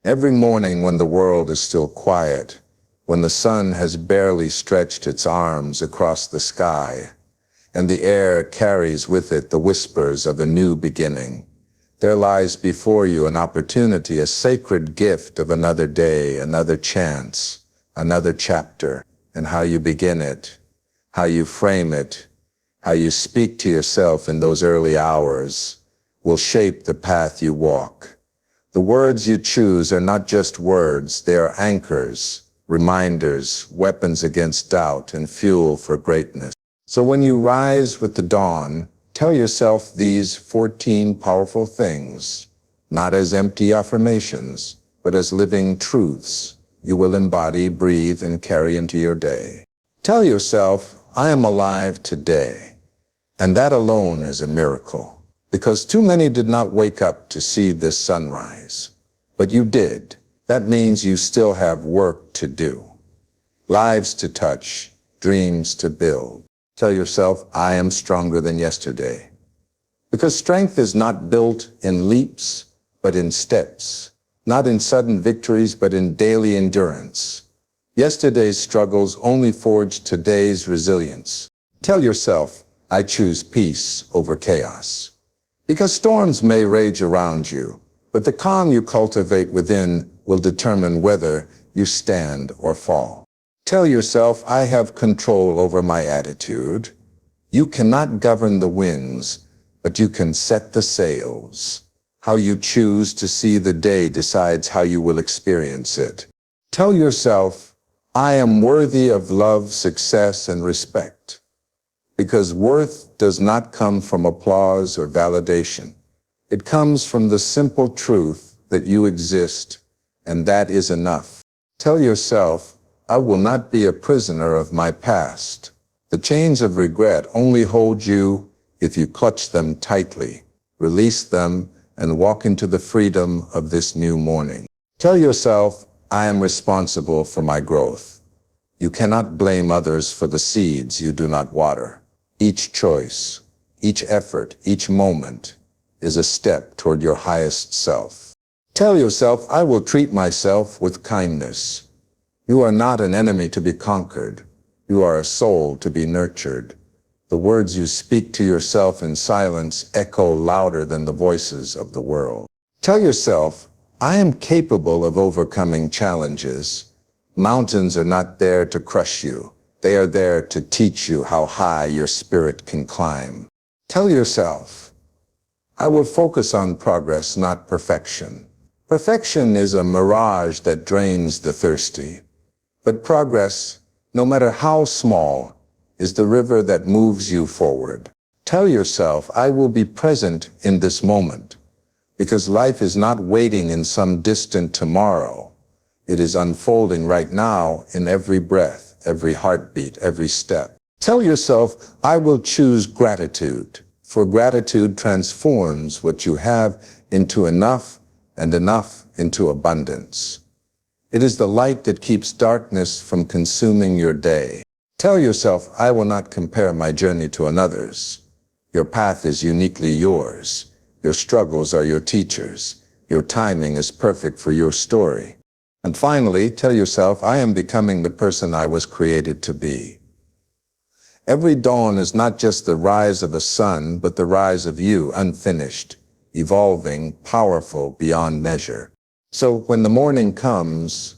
Every morning when the world is still quiet, when the sun has barely stretched its arms across the sky, and the air carries with it the whispers of a new beginning, there lies before you an opportunity, a sacred gift of another day, another chance, another chapter, and how you begin it, how you frame it, how you speak to yourself in those early hours will shape the path you walk. The words you choose are not just words, they are anchors, reminders, weapons against doubt, and fuel for greatness. So when you rise with the dawn, tell yourself these 14 powerful things, not as empty affirmations, but as living truths you will embody, breathe, and carry into your day. Tell yourself, I am alive today. And that alone is a miracle, because too many did not wake up to see this sunrise. But you did. That means you still have work to do, lives to touch, dreams to build. Tell yourself, I am stronger than yesterday. Because strength is not built in leaps, but in steps. Not in sudden victories, but in daily endurance. Yesterday's struggles only forged today's resilience. Tell yourself, I choose peace over chaos. Because storms may rage around you, but the calm you cultivate within will determine whether you stand or fall. Tell yourself, I have control over my attitude. You cannot govern the winds, but you can set the sails. How you choose to see the day decides how you will experience it. Tell yourself, I am worthy of love, success, and respect. Because worth does not come from applause or validation. It comes from the simple truth that you exist, and that is enough. Tell yourself, I will not be a prisoner of my past. The chains of regret only hold you if you clutch them tightly, release them, and walk into the freedom of this new morning. Tell yourself, I am responsible for my growth. You cannot blame others for the seeds you do not water. Each choice, each effort, each moment is a step toward your highest self. Tell yourself, I will treat myself with kindness. You are not an enemy to be conquered. You are a soul to be nurtured. The words you speak to yourself in silence echo louder than the voices of the world. Tell yourself, I am capable of overcoming challenges. Mountains are not there to crush you. They are there to teach you how high your spirit can climb. Tell yourself, I will focus on progress, not perfection. Perfection is a mirage that drains the thirsty. But progress, no matter how small, is the river that moves you forward. Tell yourself, I will be present in this moment, because life is not waiting in some distant tomorrow. It is unfolding right now in every breath, every heartbeat, every step. Tell yourself, I will choose gratitude, for gratitude transforms what you have into enough and enough into abundance. It is the light that keeps darkness from consuming your day. Tell yourself, I will not compare my journey to another's. Your path is uniquely yours. Your struggles are your teachers. Your timing is perfect for your story. And finally, tell yourself, I am becoming the person I was created to be. Every dawn is not just the rise of the sun, but the rise of you, unfinished, evolving, powerful beyond measure. So when the morning comes,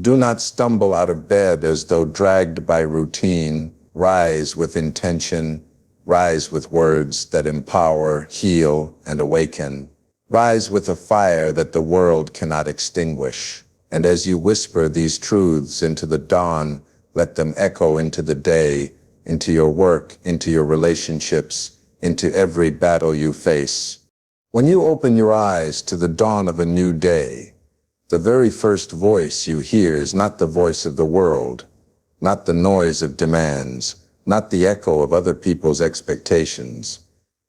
do not stumble out of bed as though dragged by routine. Rise with intention. Rise with words that empower, heal, and awaken. Rise with a fire that the world cannot extinguish. And as you whisper these truths into the dawn, let them echo into the day, into your work, into your relationships, into every battle you face. When you open your eyes to the dawn of a new day, the very first voice you hear is not the voice of the world, not the noise of demands, not the echo of other people's expectations.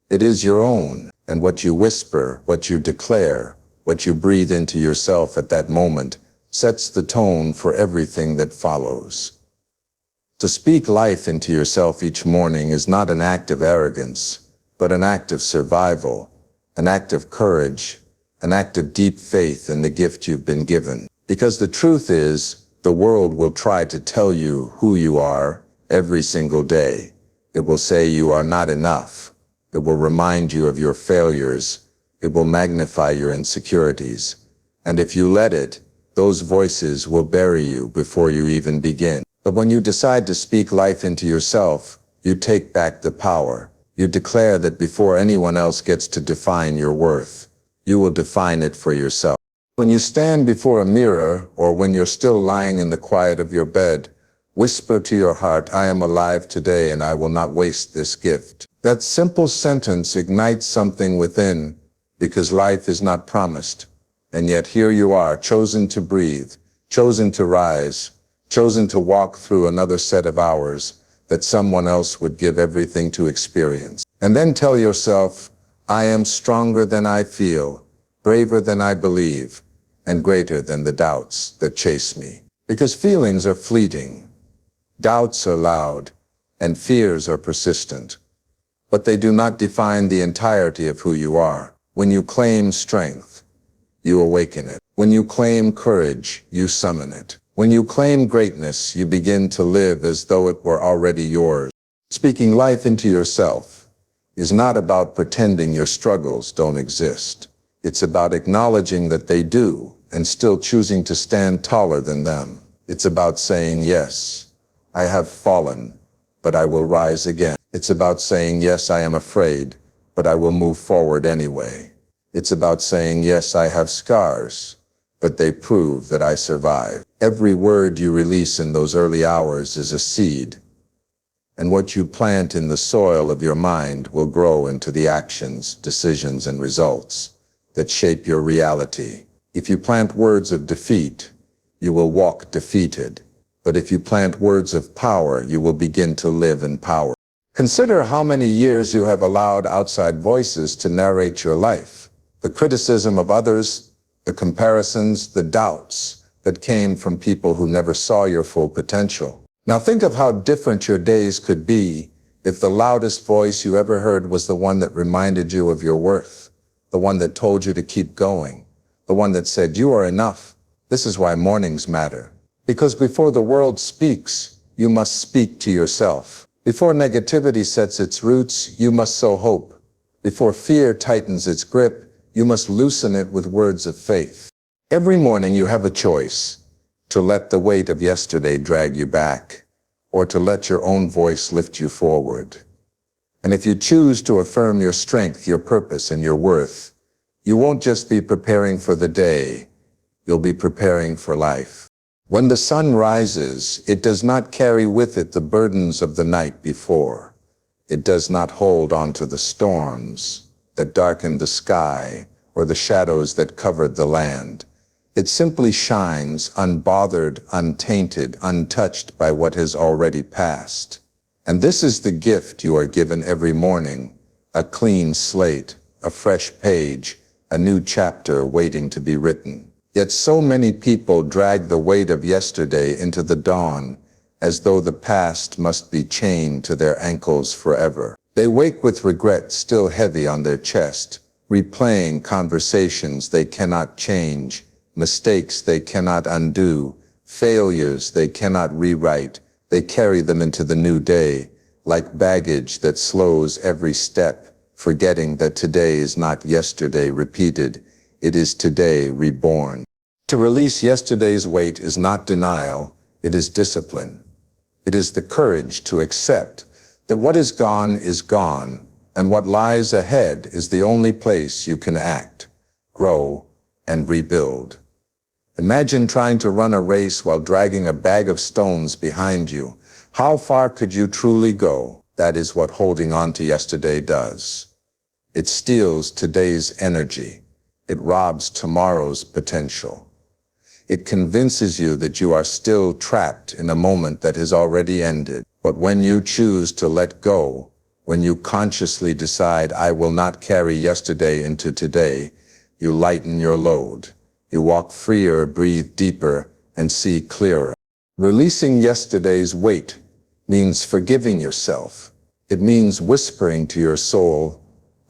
It is your own, and what you whisper, what you declare, what you breathe into yourself at that moment sets the tone for everything that follows. To speak life into yourself each morning is not an act of arrogance, but an act of survival, an act of courage, an act of deep faith in the gift you've been given. Because the truth is, the world will try to tell you who you are every single day. It will say you are not enough. It will remind you of your failures. It will magnify your insecurities. And if you let it, those voices will bury you before you even begin. But when you decide to speak life into yourself, you take back the power. You declare that before anyone else gets to define your worth, you will define it for yourself. When you stand before a mirror, or when you're still lying in the quiet of your bed, whisper to your heart, I am alive today and I will not waste this gift. That simple sentence ignites something within, because life is not promised. And yet here you are, chosen to breathe, chosen to rise, chosen to walk through another set of hours that someone else would give everything to experience. And then tell yourself, I am stronger than I feel, braver than I believe, and greater than the doubts that chase me. Because feelings are fleeting, doubts are loud, and fears are persistent. But they do not define the entirety of who you are. When you claim strength, you awaken it. When you claim courage, you summon it. When you claim greatness, you begin to live as though it were already yours. Speaking life into yourself is not about pretending your struggles don't exist. It's about acknowledging that they do and still choosing to stand taller than them. It's about saying, yes, I have fallen, but I will rise again. It's about saying, yes, I am afraid, but I will move forward anyway. It's about saying, yes, I have scars, but they prove that I survived. Every word you release in those early hours is a seed, and what you plant in the soil of your mind will grow into the actions, decisions, and results that shape your reality. If you plant words of defeat, you will walk defeated. But if you plant words of power, you will begin to live in power. Consider how many years you have allowed outside voices to narrate your life. The criticism of others, the comparisons, the doubts that came from people who never saw your full potential. Now think of how different your days could be if the loudest voice you ever heard was the one that reminded you of your worth, the one that told you to keep going, the one that said, you are enough. This is why mornings matter. Because before the world speaks, you must speak to yourself. Before negativity sets its roots, you must sow hope. Before fear tightens its grip, you must loosen it with words of faith. Every morning you have a choice to let the weight of yesterday drag you back, or to let your own voice lift you forward. And if you choose to affirm your strength, your purpose, and your worth, you won't just be preparing for the day, you'll be preparing for life. When the sun rises, it does not carry with it the burdens of the night before. It does not hold on to the storms that darkened the sky or the shadows that covered the land. It simply shines, unbothered, untainted, untouched by what has already passed. And this is the gift you are given every morning, a clean slate, a fresh page, a new chapter waiting to be written. Yet so many people drag the weight of yesterday into the dawn, as though the past must be chained to their ankles forever. They wake with regret still heavy on their chest, replaying conversations they cannot change, mistakes they cannot undo, failures they cannot rewrite. They carry them into the new day, like baggage that slows every step, forgetting that today is not yesterday repeated, it is today reborn. To release yesterday's weight is not denial, it is discipline. It is the courage to accept that what is gone, and what lies ahead is the only place you can act, grow, and rebuild. Imagine trying to run a race while dragging a bag of stones behind you. How far could you truly go? That is what holding on to yesterday does. It steals today's energy. It robs tomorrow's potential. It convinces you that you are still trapped in a moment that has already ended. But when you choose to let go, when you consciously decide, I will not carry yesterday into today, you lighten your load. You walk freer, breathe deeper, and see clearer. Releasing yesterday's weight means forgiving yourself. It means whispering to your soul,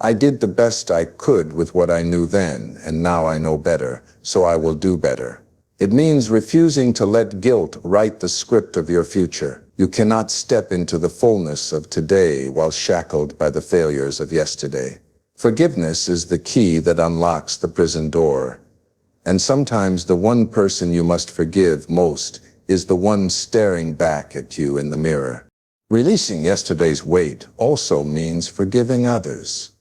I did the best I could with what I knew then, and now I know better, so I will do better. It means refusing to let guilt write the script of your future. You cannot step into the fullness of today while shackled by the failures of yesterday. Forgiveness is the key that unlocks the prison door. And sometimes the one person you must forgive most is the one staring back at you in the mirror. Releasing yesterday's weight also means forgiving others.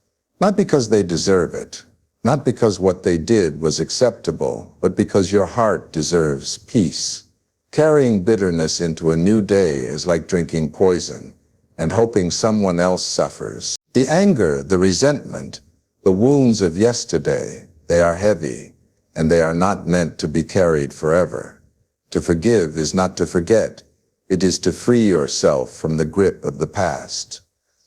Not because they deserve it, not because what they did was acceptable, but because your heart deserves peace. Carrying bitterness into a new day is like drinking poison and hoping someone else suffers. The anger, the resentment, the wounds of yesterday, they are heavy, and they are not meant to be carried forever. To forgive is not to forget. It is to free yourself from the grip of the past,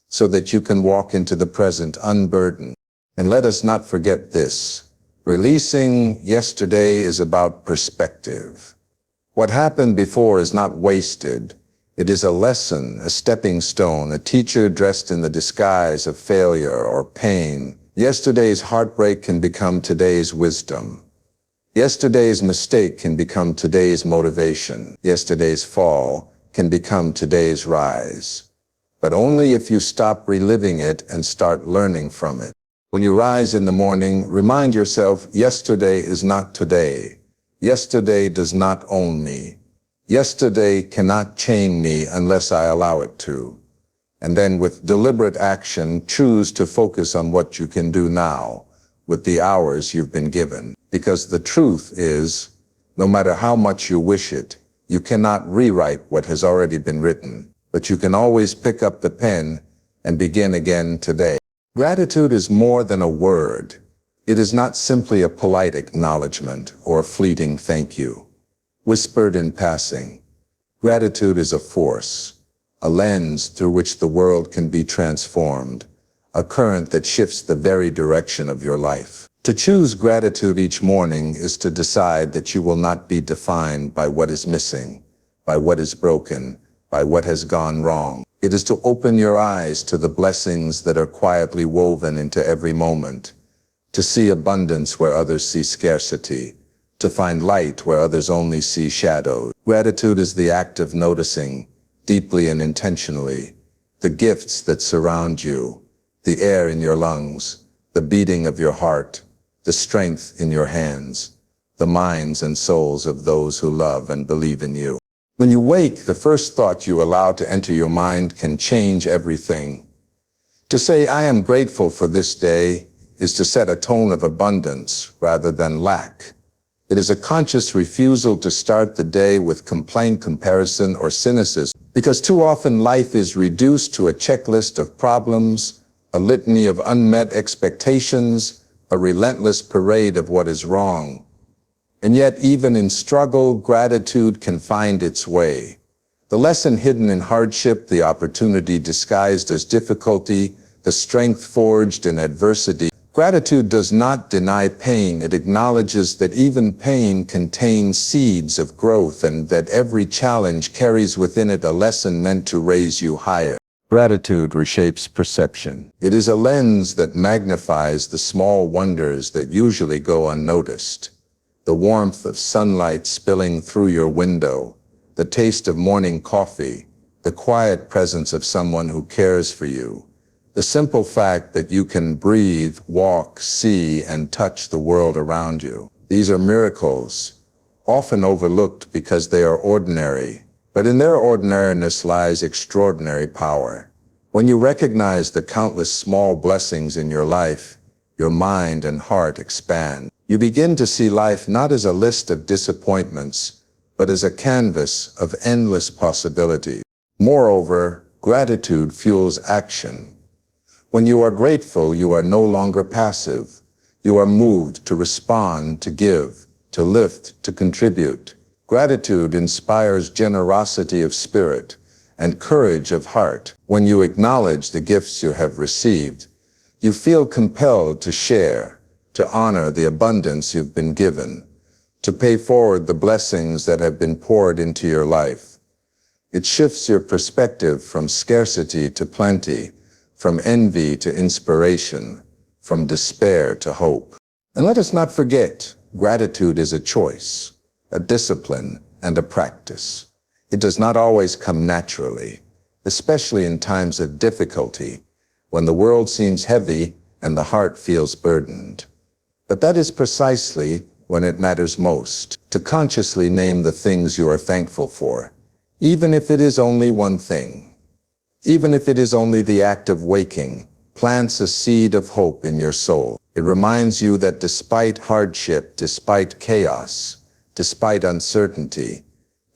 so that you can walk into the present unburdened. And let us not forget this. Releasing yesterday is about perspective. What happened before is not wasted. It is a lesson, a stepping stone, a teacher dressed in the disguise of failure or pain. Yesterday's heartbreak can become today's wisdom. Yesterday's mistake can become today's motivation. Yesterday's fall can become today's rise. But only if you stop reliving it and start learning from it. When you rise in the morning, remind yourself, yesterday is not today. Yesterday does not own me. Yesterday cannot chain me unless I allow it to. And then with deliberate action, choose to focus on what you can do now, with the hours you've been given. Because the truth is, no matter how much you wish it, you cannot rewrite what has already been written. But you can always pick up the pen and begin again today. Gratitude is more than a word. It is not simply a polite acknowledgement or a fleeting thank you, whispered in passing. Gratitude is a force, a lens through which the world can be transformed, a current that shifts the very direction of your life. To choose gratitude each morning is to decide that you will not be defined by what is missing, by what is broken, by what has gone wrong. It is to open your eyes to the blessings that are quietly woven into every moment, to see abundance where others see scarcity, to find light where others only see shadows. Gratitude is the act of noticing, deeply and intentionally, the gifts that surround you, the air in your lungs, the beating of your heart, the strength in your hands, the minds and souls of those who love and believe in you. When you wake, the first thought you allow to enter your mind can change everything. To say, I am grateful for this day, is to set a tone of abundance rather than lack. It is a conscious refusal to start the day with complaint, comparison, or cynicism, because too often life is reduced to a checklist of problems, a litany of unmet expectations, a relentless parade of what is wrong. And yet, even in struggle, gratitude can find its way. The lesson hidden in hardship, the opportunity disguised as difficulty, the strength forged in adversity. Gratitude does not deny pain. It acknowledges that even pain contains seeds of growth and that every challenge carries within it a lesson meant to raise you higher. Gratitude reshapes perception. It is a lens that magnifies the small wonders that usually go unnoticed. The warmth of sunlight spilling through your window, the taste of morning coffee, the quiet presence of someone who cares for you, the simple fact that you can breathe, walk, see, and touch the world around you. These are miracles, often overlooked because they are ordinary, but in their ordinariness lies extraordinary power. When you recognize the countless small blessings in your life, your mind and heart expand. You begin to see life not as a list of disappointments, but as a canvas of endless possibilities. Moreover, gratitude fuels action. When you are grateful, you are no longer passive. You are moved to respond, to give, to lift, to contribute. Gratitude inspires generosity of spirit and courage of heart. When you acknowledge the gifts you have received, you feel compelled to share, to honor the abundance you've been given, to pay forward the blessings that have been poured into your life. It shifts your perspective from scarcity to plenty, from envy to inspiration, from despair to hope. And let us not forget, gratitude is a choice, a discipline, and a practice. It does not always come naturally, especially in times of difficulty, when the world seems heavy and the heart feels burdened. But that is precisely when it matters most, to consciously name the things you are thankful for, even if it is only one thing. Even if it is only the act of waking, plants a seed of hope in your soul. It reminds you that despite hardship, despite chaos, despite uncertainty,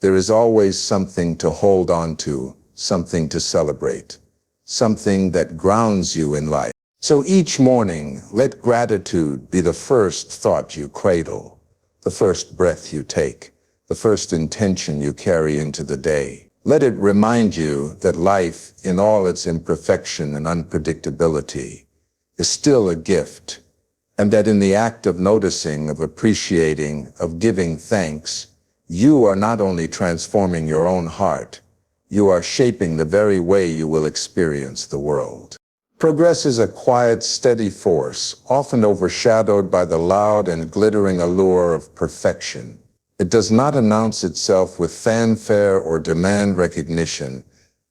there is always something to hold on to, something to celebrate, something that grounds you in life. So each morning, let gratitude be the first thought you cradle, the first breath you take, the first intention you carry into the day. Let it remind you that life, in all its imperfection and unpredictability, is still a gift, and that in the act of noticing, of appreciating, of giving thanks, you are not only transforming your own heart, you are shaping the very way you will experience the world. Progress is a quiet, steady force, often overshadowed by the loud and glittering allure of perfection. It does not announce itself with fanfare or demand recognition,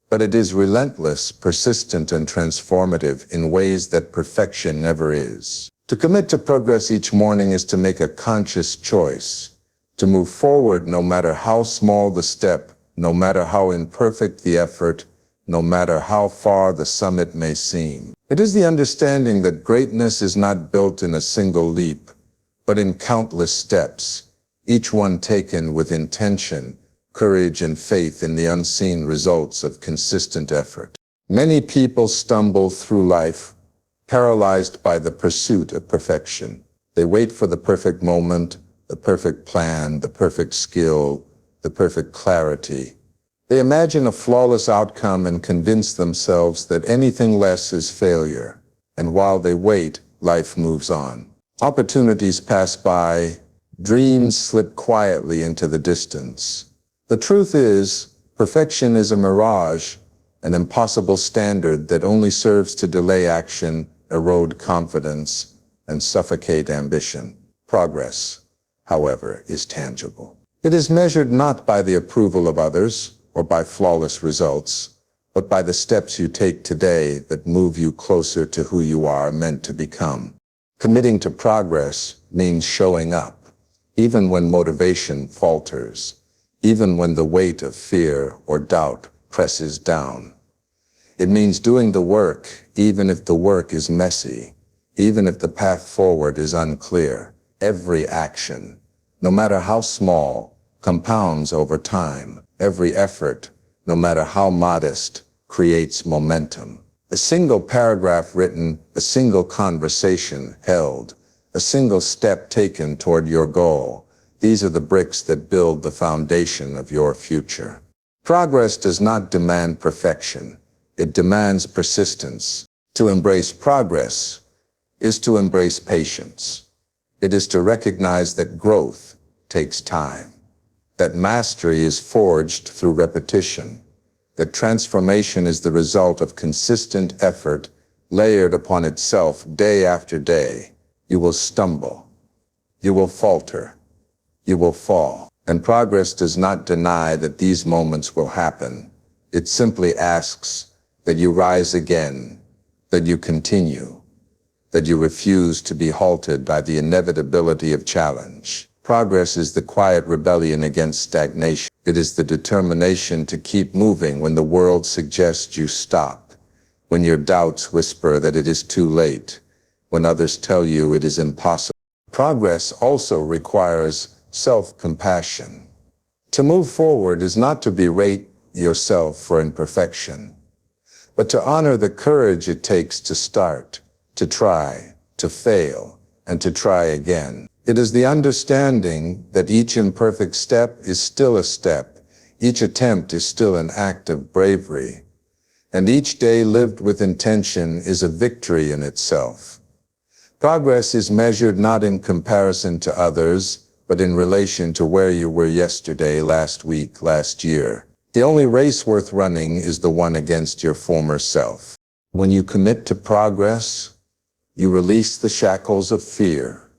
but it is relentless, persistent, and transformative in ways that perfection never is. To commit to progress each morning is to make a conscious choice, to move forward no matter how small the step, no matter how imperfect the effort, no matter how far the summit may seem. It is the understanding that greatness is not built in a single leap, but in countless steps, each one taken with intention, courage, and faith in the unseen results of consistent effort. Many people stumble through life, paralyzed by the pursuit of perfection. They wait for the perfect moment, the perfect plan, the perfect skill, the perfect clarity. They imagine a flawless outcome and convince themselves that anything less is failure. And while they wait, life moves on. Opportunities pass by, dreams slip quietly into the distance. The truth is, perfection is a mirage, an impossible standard that only serves to delay action, erode confidence, and suffocate ambition. Progress, however, is tangible. It is measured not by the approval of others or by flawless results, but by the steps you take today that move you closer to who you are meant to become. Committing to progress means showing up, even when motivation falters, even when the weight of fear or doubt presses down. It means doing the work, even if the work is messy, even if the path forward is unclear. Every action, no matter how small, compounds over time. Every effort, no matter how modest, creates momentum. A single paragraph written, a single conversation held, a single step taken toward your goal. These are the bricks that build the foundation of your future. Progress does not demand perfection. It demands persistence. To embrace progress is to embrace patience. It is to recognize that growth takes time, that mastery is forged through repetition, that transformation is the result of consistent effort layered upon itself day after day. You will stumble, you will falter, you will fall. And progress does not deny that these moments will happen. It simply asks that you rise again, that you continue, that you refuse to be halted by the inevitability of challenge. Progress is the quiet rebellion against stagnation. It is the determination to keep moving when the world suggests you stop, when your doubts whisper that it is too late, when others tell you it is impossible. Progress also requires self-compassion. To move forward is not to berate yourself for imperfection, but to honor the courage it takes to start, to try, to fail, and to try again. It is the understanding that each imperfect step is still a step, each attempt is still an act of bravery, and each day lived with intention is a victory in itself. Progress is measured not in comparison to others, but in relation to where you were yesterday, last week, last year. The only race worth running is the one against your former self. When you commit to progress, you release the shackles of fear,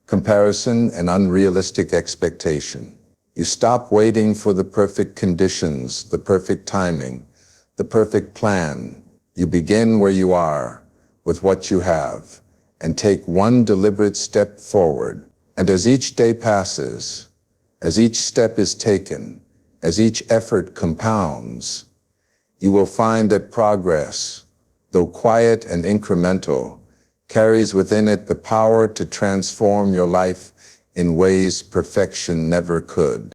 comparison, and unrealistic expectation. You stop waiting for the perfect conditions, the perfect timing, the perfect plan. You begin where you are, with what you have, and take one deliberate step forward. And as each day passes, as each step is taken, as each effort compounds, you will find that progress, though quiet and incremental, carries within it the power to transform your life in ways perfection never could.